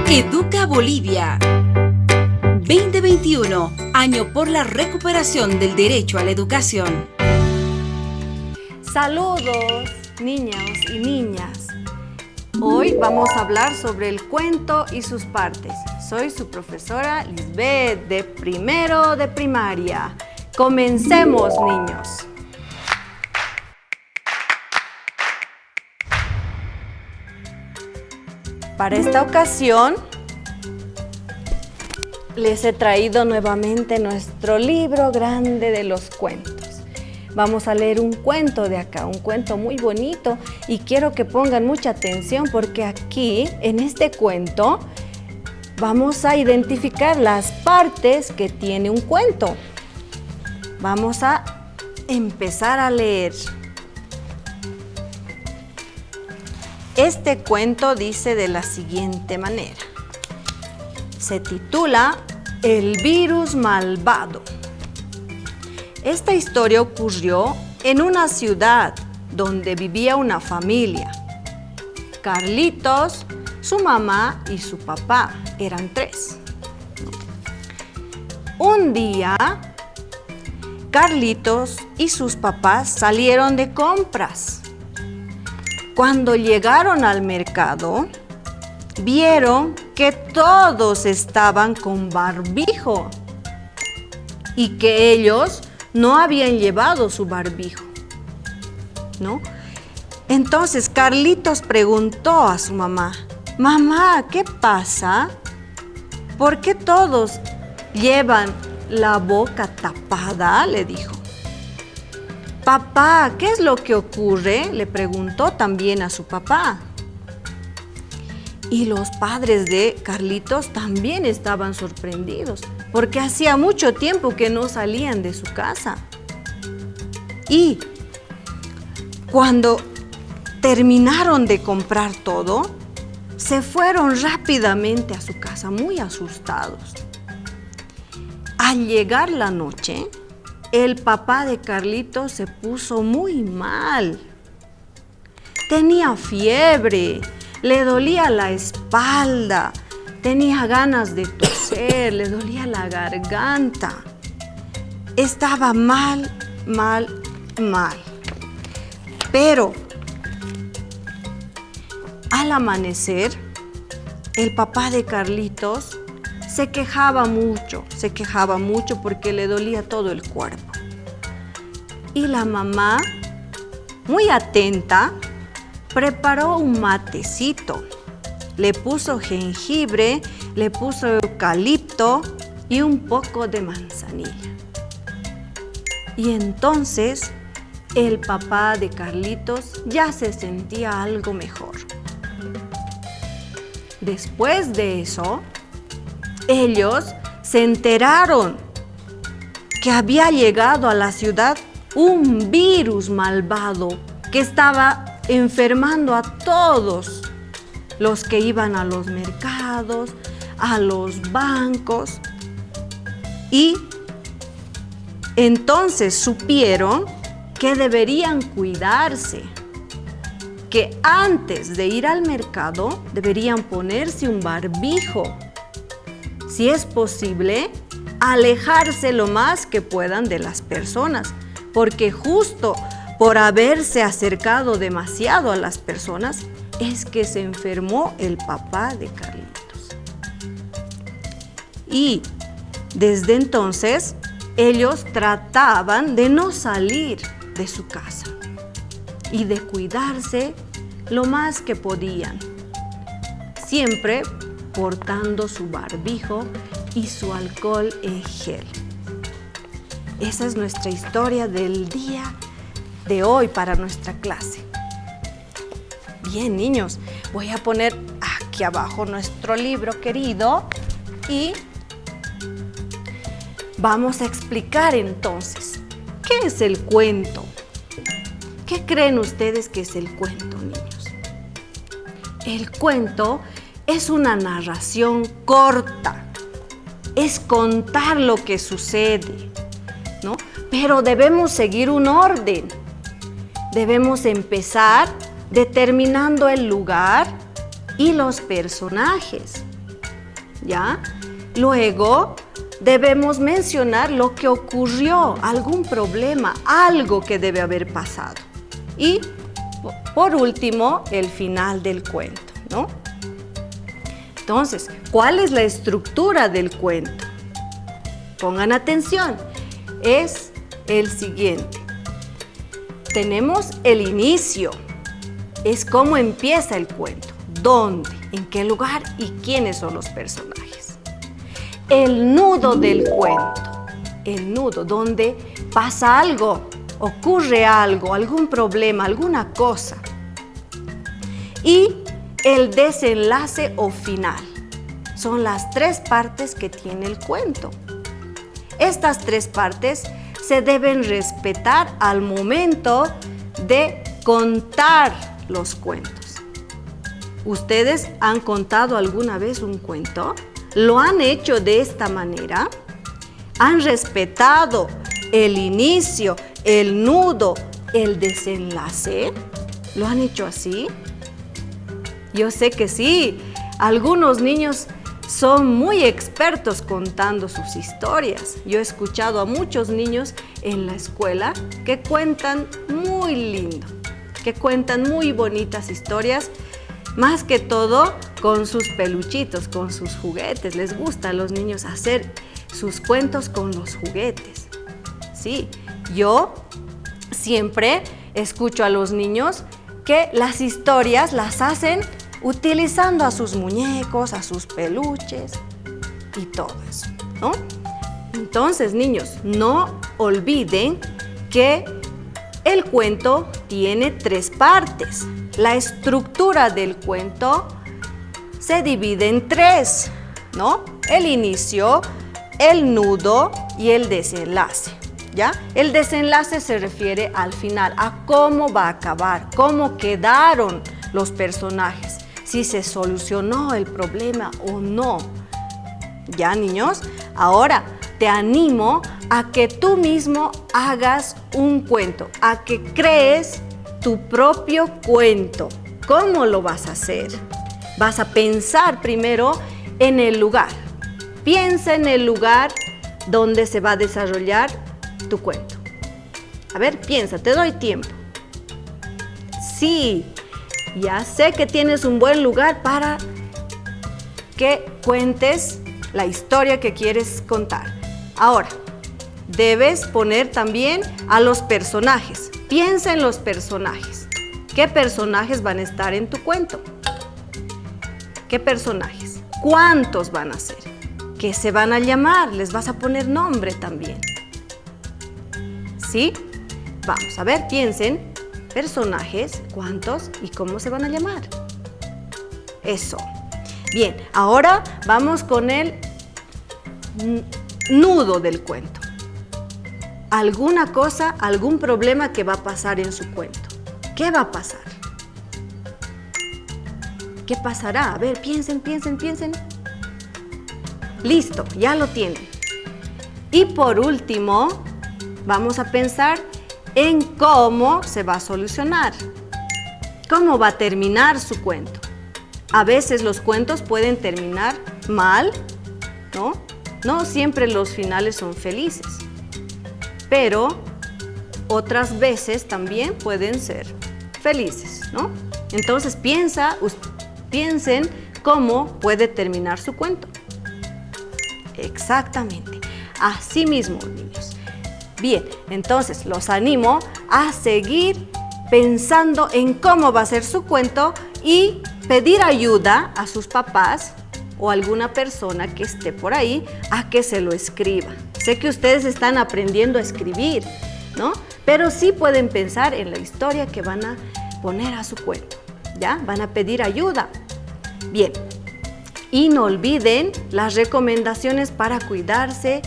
Educa Bolivia. 2021, año por la recuperación del derecho a la educación. Saludos, niños y niñas. Hoy vamos a hablar sobre el cuento y sus partes. Soy su profesora Lisbeth, de primero de primaria. Comencemos, niños. Para esta ocasión, les he traído nuevamente nuestro libro grande de los cuentos. Vamos a leer un cuento de acá, un cuento muy bonito, y quiero que pongan mucha atención porque aquí, en este cuento, vamos a identificar las partes que tiene un cuento. Vamos a empezar a leer. Este cuento dice de la siguiente manera. Se titula El virus malvado. Esta historia ocurrió en una ciudad donde vivía una familia. Carlitos, su mamá y su papá, eran 3. Un día, Carlitos y sus papás salieron de compras. Cuando llegaron al mercado, vieron que todos estaban con barbijo y que ellos no habían llevado su barbijo, ¿no? Entonces Carlitos preguntó a su mamá: «Mamá, ¿qué pasa? ¿Por qué todos llevan la boca tapada?», le dijo. «Papá, ¿qué es lo que ocurre?», le preguntó también a su papá. Y los padres de Carlitos también estaban sorprendidos, porque hacía mucho tiempo que no salían de su casa. Y cuando terminaron de comprar todo, se fueron rápidamente a su casa, muy asustados. Al llegar la noche, el papá de Carlitos se puso muy mal. Tenía fiebre, le dolía la espalda, tenía ganas de toser, le dolía la garganta. Estaba mal. Pero al amanecer, el papá de Carlitos se quejaba mucho porque le dolía todo el cuerpo. Y la mamá, muy atenta, preparó un matecito. Le puso jengibre, le puso eucalipto y un poco de manzanilla. Y entonces el papá de Carlitos ya se sentía algo mejor. Después de eso, ellos se enteraron que había llegado a la ciudad un virus malvado que estaba enfermando a todos los que iban a los mercados, a los bancos. Y entonces supieron que deberían cuidarse, que antes de ir al mercado deberían ponerse un barbijo. Si es posible, alejarse lo más que puedan de las personas, porque justo por haberse acercado demasiado a las personas es que se enfermó el papá de Carlitos. Y desde entonces ellos trataban de no salir de su casa y de cuidarse lo más que podían, siempre portando su barbijo y su alcohol en gel. Esa es nuestra historia del día de hoy para nuestra clase. Bien, niños, voy a poner aquí abajo nuestro libro querido y vamos a explicar entonces qué es el cuento. ¿Qué creen ustedes que es el cuento, niños? El cuento es una narración corta, es contar lo que sucede, ¿no? Pero debemos seguir un orden. Debemos empezar determinando el lugar y los personajes. ¿ya? Luego debemos mencionar lo que ocurrió, algún problema, algo que debe haber pasado. Y por último, el final del cuento, ¿no? Entonces, ¿cuál es la estructura del cuento? Pongan atención, es el siguiente. Tenemos el inicio, es cómo empieza el cuento, dónde, en qué lugar y quiénes son los personajes. El nudo del cuento, el nudo, donde pasa algo, ocurre algo, algún problema, alguna cosa. Y el desenlace o final, son las tres partes que tiene el cuento. Estas tres partes se deben respetar al momento de contar los cuentos. ¿Ustedes han contado alguna vez un cuento? ¿Lo han hecho de esta manera? ¿Han respetado el inicio, el nudo, el desenlace? ¿Lo han hecho así? Yo sé que sí. Algunos niños son muy expertos contando sus historias. Yo he escuchado a muchos niños en la escuela que cuentan muy lindo, que cuentan muy bonitas historias, más que todo con sus peluchitos, con sus juguetes. Les gusta a los niños hacer sus cuentos con los juguetes. Sí, yo siempre escucho a los niños que las historias las hacen utilizando a sus muñecos, a sus peluches y todo eso, ¿no? Entonces, niños, no olviden que el cuento tiene tres partes. La estructura del cuento se divide en tres, ¿no? El inicio, el nudo y el desenlace, ¿ya? El desenlace se refiere al final, a cómo va a acabar, cómo quedaron los personajes, si se solucionó el problema o no. ¿Ya, niños? Ahora te animo a que tú mismo hagas un cuento, a que crees tu propio cuento. ¿Cómo lo vas a hacer? Vas a pensar primero en el lugar. Piensa en el lugar donde se va a desarrollar tu cuento. A ver, piensa, te doy tiempo. Sí, ya sé que tienes un buen lugar para que cuentes la historia que quieres contar. Ahora, debes poner también a los personajes. Piensa en los personajes. ¿Qué personajes van a estar en tu cuento? ¿Qué personajes? ¿Cuántos van a ser? ¿Qué se van a llamar? Les vas a poner nombre también. ¿Sí? Vamos a ver, piensen. Personajes, cuántos y cómo se van a llamar. Eso. Bien, ahora vamos con el nudo del cuento. Alguna cosa, algún problema que va a pasar en su cuento. ¿Qué va a pasar? ¿Qué pasará? A ver, piensen. Listo, ya lo tienen. Y por último, vamos a pensar en cómo se va a solucionar, cómo va a terminar su cuento. A veces los cuentos pueden terminar mal, ¿no? No siempre los finales son felices, pero otras veces también pueden ser felices, ¿no? Entonces piensen cómo puede terminar su cuento. Exactamente, así mismo, niños. Bien, entonces los animo a seguir pensando en cómo va a ser su cuento y pedir ayuda a sus papás o alguna persona que esté por ahí a que se lo escriba. Sé que ustedes están aprendiendo a escribir, ¿no? Pero sí pueden pensar en la historia que van a poner a su cuento, ¿ya? Van a pedir ayuda. Bien, y no olviden las recomendaciones para cuidarse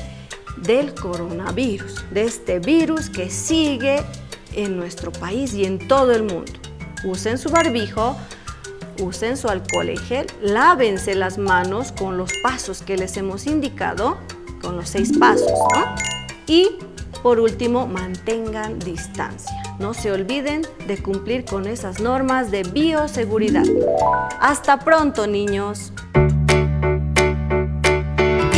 del coronavirus, de este virus que sigue en nuestro país y en todo el mundo. Usen su barbijo, usen su alcohol en gel, lávense las manos con los pasos que les hemos indicado, con los 6 pasos, ¿no? Y por último, mantengan distancia. No se olviden de cumplir con esas normas de bioseguridad. Hasta pronto, niños.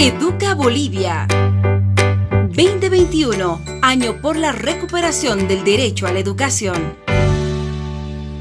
Educa Bolivia. 2021, año por la recuperación del derecho a la educación.